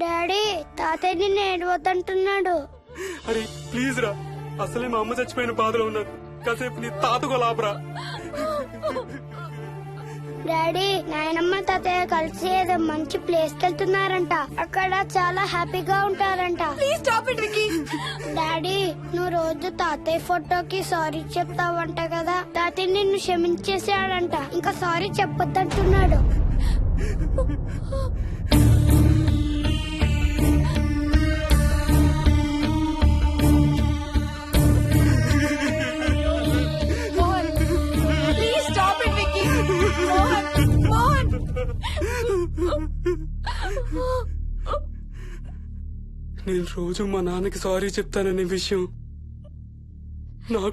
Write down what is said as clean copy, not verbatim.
Daddy తాతయ్య నిన్ను ఏడవద్దంటున్నాడు. అరే ప్లీజ్ రా, అసలే మా అమ్మ చచ్చిపోయిన బాధలో ఉన్నాను. కాసేపు నీ తాతకు లాభరా. డాడీ నాయనమ్మ తాతయ్య కలిసి ఏదో మంచి ప్లేస్ కి వెళ్తున్నారంట. అక్కడ చాలా హ్యాపీగా ఉంటారంట. Please stop it Vicky. Daddy నువ్వు రోజు తాతయ్య ఫోటోకి సారీ చెప్తావంట కదా. తాతయ్య నిన్ను క్షమించేసాడంట. ఇంకా సారీ చెప్పొద్దంటున్నాడు. Mohan please stop it Vicky. Mohan Mohan నేను రోజు మా నాన్నకి సారీ చెప్తాననే విషయం నాకు